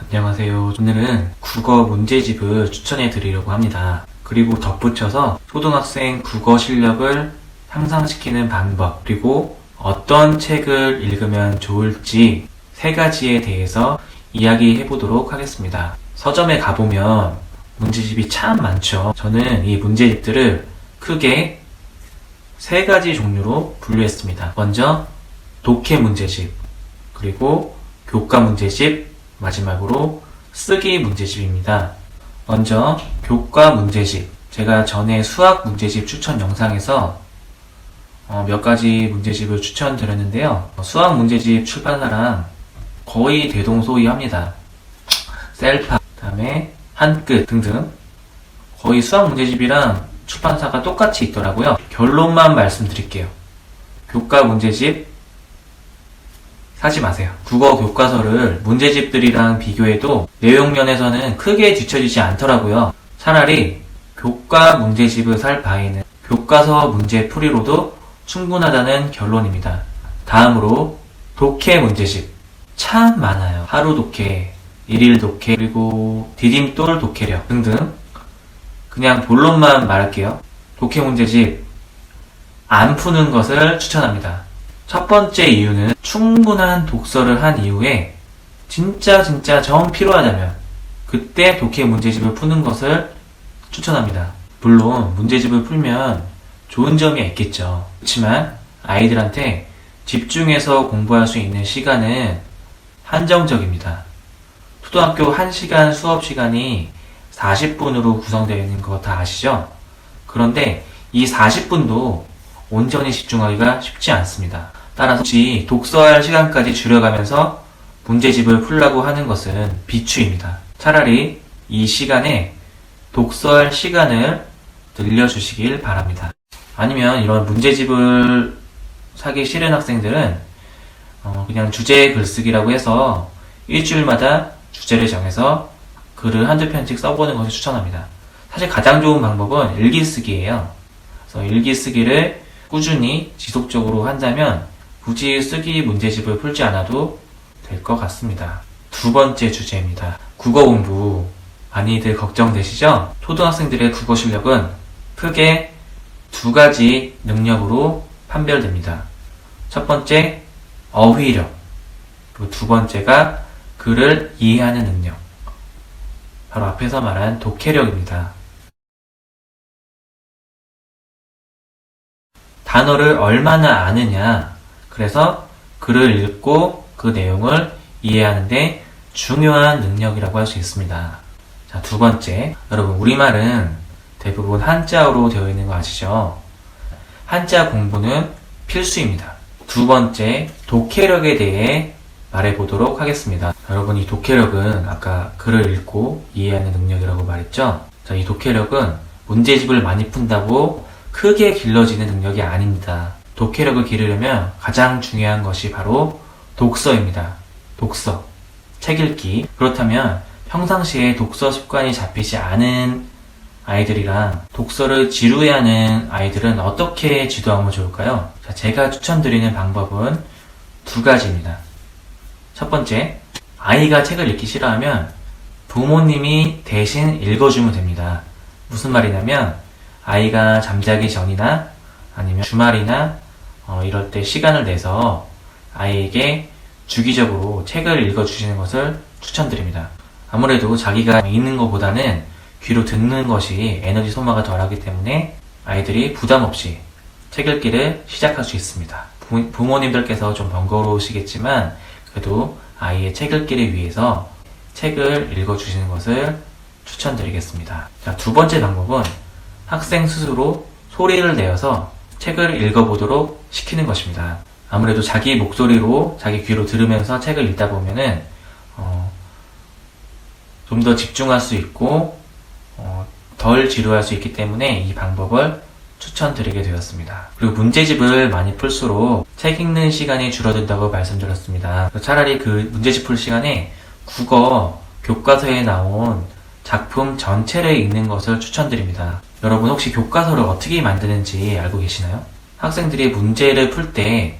안녕하세요. 오늘은 국어 문제집을 추천해 드리려고 합니다. 그리고 덧붙여서 초등학생 국어 실력을 향상시키는 방법, 그리고 어떤 책을 읽으면 좋을지 세 가지에 대해서 이야기해 보도록 하겠습니다. 서점에 가보면 문제집이 참 많죠. 저는 이 문제집들을 크게 세 가지 종류로 분류했습니다. 먼저 독해 문제집, 그리고 교과 문제집, 마지막으로 쓰기 문제집입니다. 먼저 교과 문제집. 제가 전에 수학 문제집 추천 영상에서 몇 가지 문제집을 추천드렸는데요. 수학 문제집 출판사랑 거의 대동소이합니다. 셀파, 그다음에 한끗 등등 거의 수학 문제집이랑 출판사가 똑같이 있더라고요. 결론만 말씀드릴게요. 교과 문제집 사지 마세요. 국어 교과서를 문제집들이랑 비교해도 내용면에서는 크게 뒤처지지 않더라고요. 차라리 교과 문제집을 살 바에는 교과서 문제 풀이로도 충분하다는 결론입니다. 다음으로 독해 문제집. 참 많아요. 하루 독해, 일일 독해, 그리고 디딤돌 독해력 등등. 그냥 본론만 말할게요. 독해 문제집 안 푸는 것을 추천합니다. 첫 번째 이유는 충분한 독서를 한 이후에 진짜 정 필요하다면 그때 독해 문제집을 푸는 것을 추천합니다. 물론 문제집을 풀면 좋은 점이 있겠죠. 그렇지만 아이들한테 집중해서 공부할 수 있는 시간은 한정적입니다. 초등학교 1시간 수업 시간이 40분으로 구성되어 있는 거 다 아시죠? 그런데 이 40분도 온전히 집중하기가 쉽지 않습니다. 따라서 혹시 독서할 시간까지 줄여가면서 문제집을 풀려고 하는 것은 비추입니다. 차라리 이 시간에 독서할 시간을 늘려주시길 바랍니다. 아니면 이런 문제집을 사기 싫은 학생들은 그냥 주제 글쓰기라고 해서 일주일마다 주제를 정해서 글을 한두 편씩 써보는 것을 추천합니다. 사실 가장 좋은 방법은 일기쓰기예요. 그래서 일기쓰기를 꾸준히 지속적으로 한다면 굳이 쓰기 문제집을 풀지 않아도 될 것 같습니다. 두 번째 주제입니다. 국어 공부 많이들 걱정되시죠? 초등학생들의 국어 실력은 크게 두 가지 능력으로 판별됩니다. 첫 번째, 어휘력. 그리고 두 번째가 글을 이해하는 능력. 바로 앞에서 말한 독해력입니다. 단어를 얼마나 아느냐. 그래서 글을 읽고 그 내용을 이해하는데 중요한 능력이라고 할 수 있습니다. 자, 두 번째. 여러분, 우리말은 대부분 한자어로 되어 있는 거 아시죠? 한자 공부는 필수입니다. 두 번째, 독해력에 대해 말해보도록 하겠습니다. 여러분, 이 독해력은 아까 글을 읽고 이해하는 능력이라고 말했죠? 자, 이 독해력은 문제집을 많이 푼다고 크게 길러지는 능력이 아닙니다. 독해력을 기르려면 가장 중요한 것이 바로 독서입니다. 독서, 책 읽기. 그렇다면 평상시에 독서 습관이 잡히지 않은 아이들이랑 독서를 지루해하는 아이들은 어떻게 지도하면 좋을까요? 자, 제가 추천드리는 방법은 두 가지입니다. 첫 번째, 아이가 책을 읽기 싫어하면 부모님이 대신 읽어주면 됩니다. 무슨 말이냐면 아이가 잠자기 전이나 아니면 주말이나 이럴 때 시간을 내서 아이에게 주기적으로 책을 읽어주시는 것을 추천드립니다. 아무래도 자기가 읽는 것보다는 귀로 듣는 것이 에너지 소모가 덜하기 때문에 아이들이 부담 없이 책 읽기를 시작할 수 있습니다. 부모님들께서 좀 번거로우시겠지만 그래도 아이의 책 읽기를 위해서 책을 읽어주시는 것을 추천드리겠습니다. 자, 두 번째 방법은 학생 스스로 소리를 내어서 책을 읽어보도록 시키는 것입니다. 아무래도 자기 목소리로 자기 귀로 들으면서 책을 읽다 보면은 좀 더 집중할 수 있고 덜 지루할 수 있기 때문에 이 방법을 추천드리게 되었습니다. 그리고 문제집을 많이 풀수록 책 읽는 시간이 줄어든다고 말씀드렸습니다. 차라리 그 문제집 풀 시간에 국어 교과서에 나온 작품 전체를 읽는 것을 추천드립니다. 여러분 혹시 교과서를 어떻게 만드는지 알고 계시나요? 학생들이 문제를 풀 때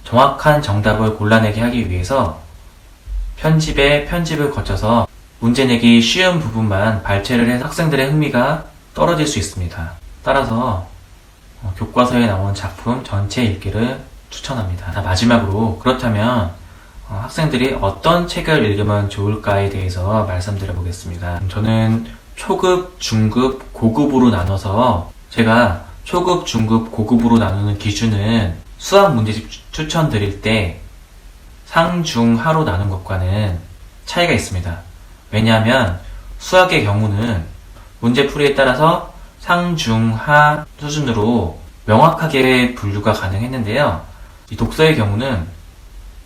정확한 정답을 골라내게 하기 위해서 편집에 편집을 거쳐서 문제 내기 쉬운 부분만 발췌를 해서 학생들의 흥미가 떨어질 수 있습니다. 따라서 교과서에 나온 작품 전체 읽기를 추천합니다. 자, 마지막으로 그렇다면 학생들이 어떤 책을 읽으면 좋을까에 대해서 말씀드려 보겠습니다. 저는 초급, 중급, 고급으로 나눠서 제가 초급, 중급, 고급으로 나누는 기준은 수학 문제집 추천드릴 때 상, 중, 하로 나눈 것과는 차이가 있습니다. 왜냐하면 수학의 경우는 문제풀이에 따라서 상, 중, 하 수준으로 명확하게 분류가 가능했는데요. 이 독서의 경우는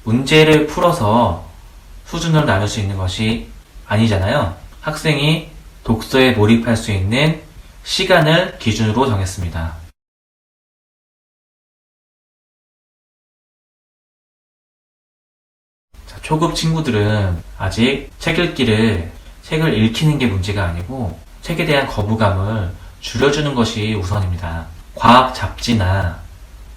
문제를 풀어서 수준으로 나눌 수 있는 것이 아니잖아요. 학생이 독서에 몰입할 수 있는 시간을 기준으로 정했습니다. 자, 초급 친구들은 아직 책을 읽히는 게 문제가 아니고 책에 대한 거부감을 줄여주는 것이 우선입니다. 과학 잡지나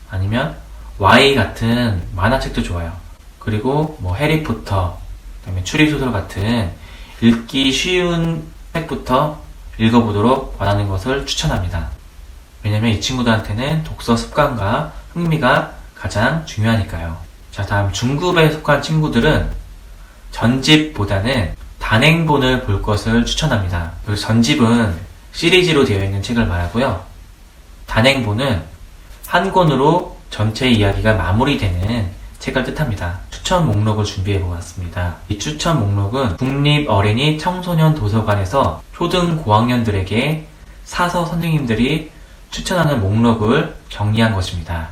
아니면 Y 같은 만화책도 좋아요. 그리고 해리포터, 그다음에 추리소설 같은 읽기 쉬운 책부터 읽어보도록 권하는 것을 추천합니다. 왜냐면 이 친구들한테는 독서 습관과 흥미가 가장 중요하니까요. 자, 다음 중급에 속한 친구들은 전집보다는 단행본을 볼 것을 추천합니다. 그리고 전집은 시리즈로 되어 있는 책을 말하고요. 단행본은 한 권으로 전체 이야기가 마무리되는 책을 뜻합니다. 추천 목록을 준비해 보았습니다. 이 추천 목록은 국립어린이 청소년 도서관에서 초등 고학년들에게 사서 선생님들이 추천하는 목록을 정리한 것입니다.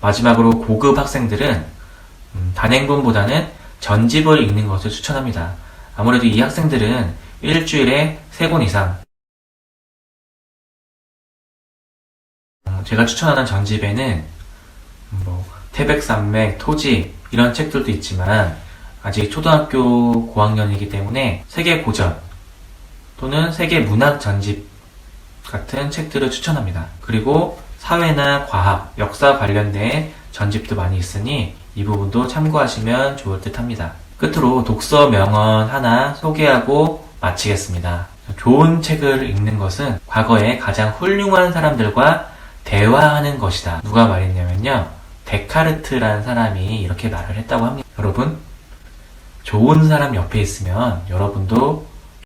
마지막으로 고급 학생들은 단행본보다는 전집을 읽는 것을 추천합니다. 아무래도 이 학생들은 일주일에 3권 이상 제가 추천하는 전집에는 태백산맥, 토지 이런 책들도 있지만 아직 초등학교 고학년이기 때문에 세계 고전 또는 세계 문학 전집 같은 책들을 추천합니다. 그리고 사회나 과학, 역사 관련된 전집도 많이 있으니 이 부분도 참고하시면 좋을 듯 합니다. 끝으로 독서 명언 하나 소개하고 마치겠습니다. 좋은 책을 읽는 것은 과거에 가장 훌륭한 사람들과 대화하는 것이다. 누가 말했냐면요. 데카르트라는 사람이 이렇게 말을 했다고 합니다. 여러분, 좋은 사람 옆에 있으면 여러분도